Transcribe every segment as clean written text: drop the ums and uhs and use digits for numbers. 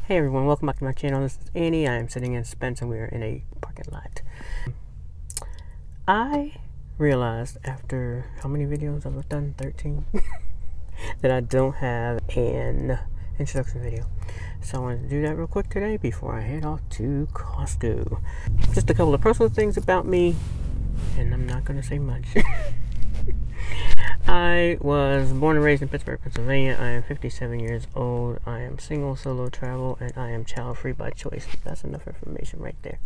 Hey everyone, welcome back to my channel. This is Annie. I am sitting in Spence and we are in a parking lot. I realized after how many videos I've done, 13, that I don't have an introduction video. So I wanted to do that real quick today before I head off to Costco. Just a couple of personal things about me, and I'm not going to say much. I was born and raised in Pittsburgh, Pennsylvania. I am 57 years old. I am single, solo travel, and I am child-free by choice. That's enough information right there.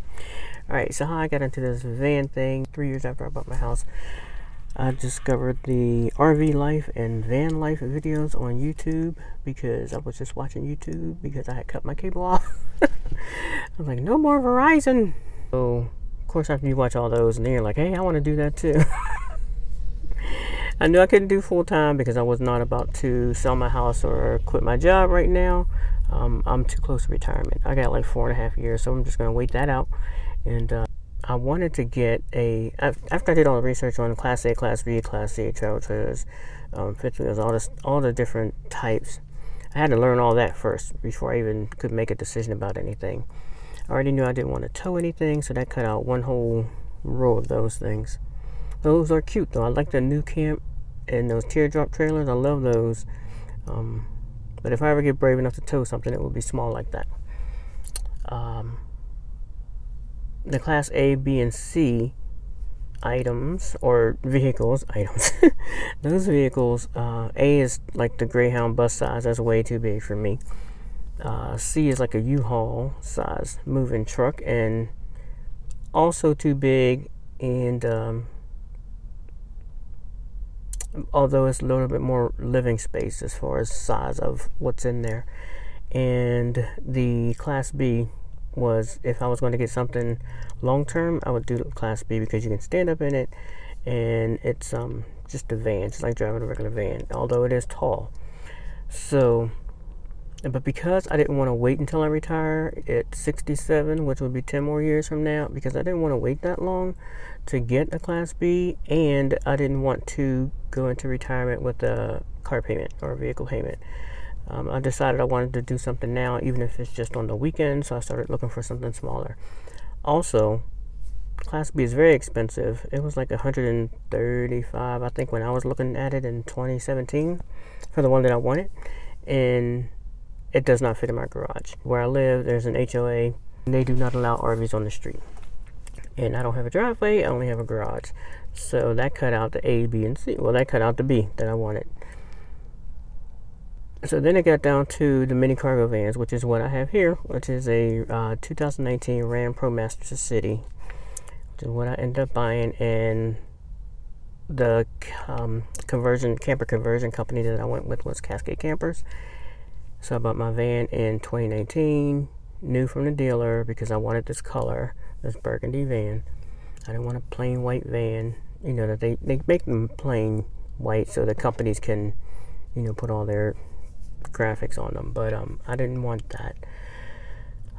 Alright, so how I got into this van thing, 3 years after I bought my house, I discovered the RV life and van life videos on YouTube because I was just watching YouTube because I had cut my cable off. I was like, no more Verizon. So, of course, after you watch all those, and then you're like, hey, I want to do that too. I knew I couldn't do full-time because I was not about to sell my house or quit my job right now. I'm too close to retirement. I got like 4.5 years, so I'm just going to wait that out. And I wanted to get a, after I did all the research on Class A, Class B, Class C, travel trailers, fifth wheels, all the different types, I had to learn all that first before I even could make a decision about anything. I already knew I didn't want to tow anything, so that cut out one whole row of those things. Those are cute though. I like the new camp and those teardrop trailers. I love those. But if I ever get brave enough to tow something, it will be small like that. The Class A, B, and C items, or vehicles, those vehicles, A is like the Greyhound bus size. That's way too big for me. C is like a U-Haul size moving truck, and also too big. And although it's a little bit more living space as far as size of what's in there. And the Class B was, if I was going to get something long term, I would do Class B because you can stand up in it, and it's just a van, just like driving a regular van, although it is tall. So, but because I didn't want to wait until I retire at 67, which would be 10 more years from now, because I didn't want to wait that long to get a Class B, and I didn't want to go into retirement with a car payment or a vehicle payment. I decided I wanted to do something now, even if it's just on the weekend, so I started looking for something smaller. Also, Class B is very expensive. It was like $135, I think, when I was looking at it in 2017 for the one that I wanted, and it does not fit in my garage. Where I live, there's an HOA, and they do not allow RVs on the street. And I don't have a driveway, I only have a garage. So that cut out the A, B, and C. Well, that cut out the B that I wanted. So then it got down to the mini cargo vans, which is what I have here, which is a 2019 Ram PromasterCity, which is what I ended up buying. And the camper conversion company that I went with was Cascade Campers. So I bought my van in 2019, new from the dealer, because I wanted this color, this burgundy van. I didn't want a plain white van. You know, that they make them plain white so the companies can, you know, put all their graphics on them. But I didn't want that.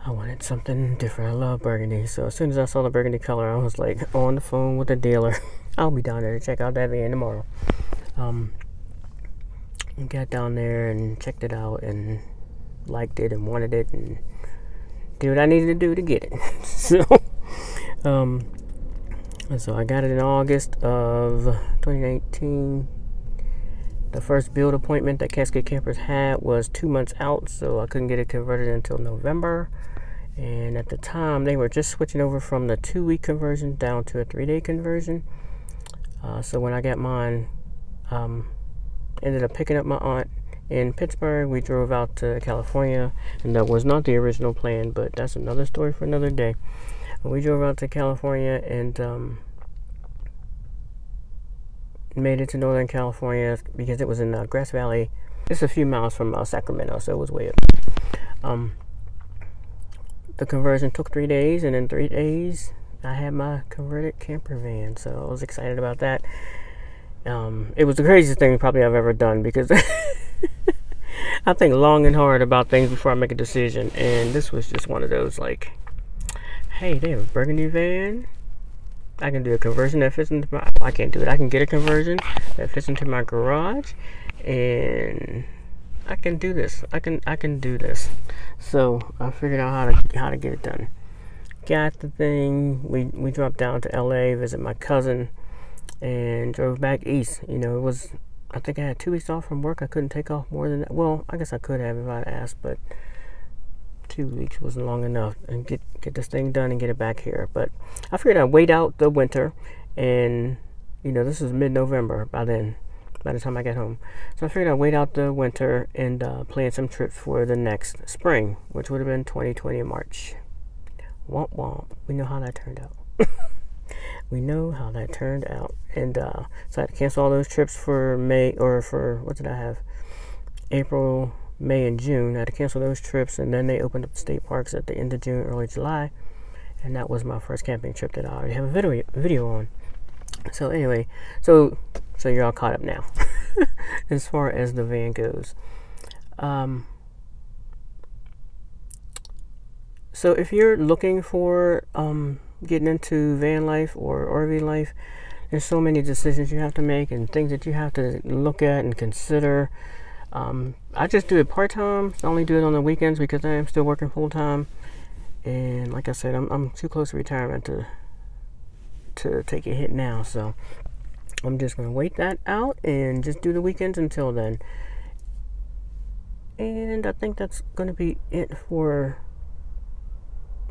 I wanted something different. I love burgundy. So as soon as I saw the burgundy color, I was like on the phone with the dealer. I'll be down there to check out that van tomorrow. Got down there and checked it out and liked it and wanted it and did what I needed to do to get it. So I got it in August of 2019. The first build appointment that Cascade Campers had was 2 months out, so I couldn't get it converted until November. And at the time, they were just switching over from the 2-week conversion down to a 3-day conversion. So when I got mine, ended up picking up my aunt in Pittsburgh. We drove out to California, and that was not the original plan, but that's another story for another day. We drove out to California and made it to Northern California because it was in Grass Valley. It's a few miles from Sacramento, so it was way up. The conversion took 3 days, and in 3 days I had my converted camper van, so I was excited about that. It was the craziest thing probably I've ever done because I think long and hard about things before I make a decision, and this was just one of those, like, hey, they have a burgundy van. I can do a conversion that fits into my, I can't do it. I can get a conversion that fits into my garage, and I can do this. I can do this. So I figured out how to get it done. Got the thing. We dropped down to LA, visit my cousin, and drove back east. You know, it was, I think I had 2 weeks off from work. I couldn't take off more than that. Well, I guess I could have if I'd asked, but 2 weeks wasn't long enough, and get this thing done and get it back here. But I figured I'd wait out the winter, and you know, this is mid-November by the time I get home. So I figured I'd wait out the winter and plan some trips for the next spring, which would have been 2020 in March. Womp womp. We know how that turned out. We know how that turned out. And so I had to cancel all those trips for May, or for, what did I have? April, May, and June. I had to cancel those trips, and then they opened up the state parks at the end of June, early July. And that was my first camping trip that I already have a video on. So anyway, so you're all caught up now as far as the van goes. So if you're looking for getting into van life or RV life, there's so many decisions you have to make and things that you have to look at and consider. I just do it part-time. I only do it on the weekends because I am still working full-time. And like I said, I'm too close to retirement to take a hit now. So I'm just going to wait that out and just do the weekends until then. And I think that's going to be it for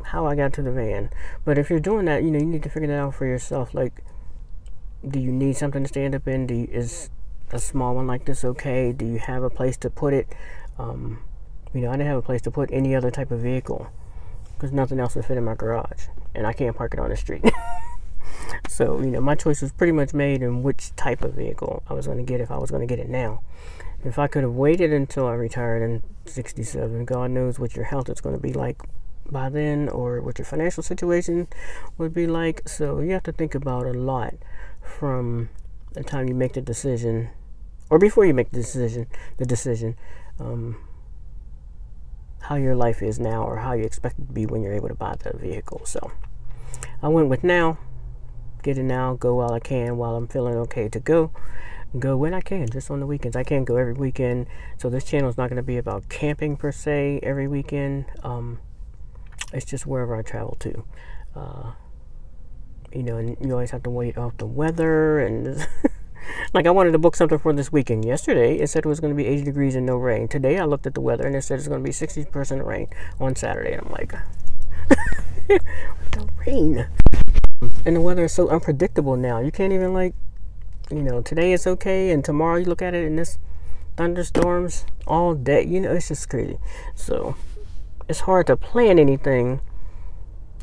how I got to the van. But if you're doing that, you know, you need to figure that out for yourself. Like, do you need something to stand up in? Is a small one like this okay? Do you have a place to put it? You know, I didn't have a place to put any other type of vehicle because nothing else would fit in my garage, and I can't park it on the street. So, you know, my choice was pretty much made in which type of vehicle I was going to get if I was going to get it now. If I could have waited until I retired in 67, God knows what your health is going to be like by then, or what your financial situation would be like. So you have to think about a lot from the time you make the decision, or before you make the decision, how your life is now, or how you expect it to be when you're able to buy the vehicle. So I went with now. Get it now, go while I can, while I'm feeling okay to go when I can, just on the weekends. I can't go every weekend, so this channel is not going to be about camping per se every weekend. It's just wherever I travel to. You know, and you always have to wait off the weather, and like I wanted to book something for this weekend. Yesterday it said it was going to be 80 degrees and no rain. Today I looked at the weather and it said it's going to be 60% rain on Saturday, and I'm like, the rain. And the weather is so unpredictable now. You can't even, like, you know, today it's okay, and tomorrow you look at it and it's thunderstorms all day. You know, it's just crazy. So it's hard to plan anything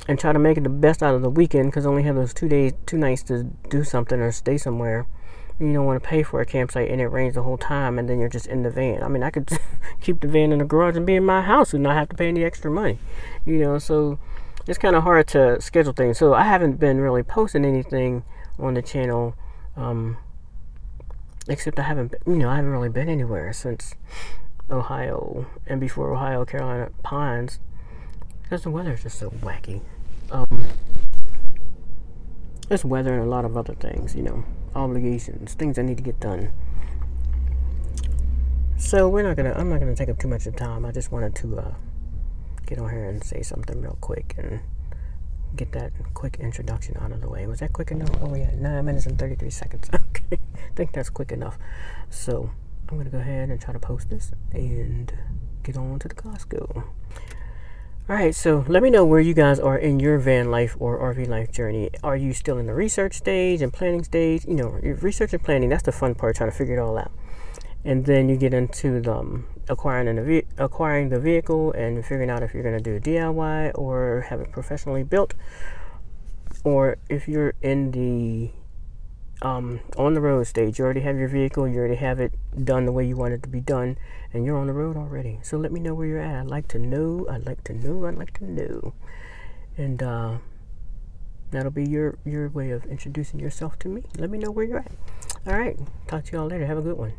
and try to make it the best out of the weekend because only have those 2 nights to do something or stay somewhere. You don't want to pay for a campsite and it rains the whole time, and then you're just in the van. I mean, I could keep the van in the garage and be in my house and not have to pay any extra money. You know, so it's kind of hard to schedule things. So I haven't been really posting anything on the channel, except I haven't really been anywhere since Ohio, and before Ohio, Carolina Pines, because the weather is just so wacky. It's weather and a lot of other things, you know, obligations, things I need to get done. So I'm not gonna take up too much of time. I just wanted to get on here and say something real quick and get that quick introduction out of the way. Was that quick enough? Oh yeah, 9 minutes and 33 seconds. Okay, I think that's quick enough. So I'm gonna go ahead and try to post this and get on to the Costco. Alright, so let me know where you guys are in your van life or RV life journey. Are you still in the research stage and planning stage? You know, research and planning, that's the fun part, trying to figure it all out. And then you get into the acquiring the vehicle and figuring out if you're going to do a DIY or have it professionally built, or if you're in the on the road stage. You already have your vehicle, you already have it done the way you want it to be done, and you're on the road already. So let me know where you're at. I'd like to know. And that'll be your way of introducing yourself to me. Let me know where you're at. All right, talk to y'all later. Have a good one.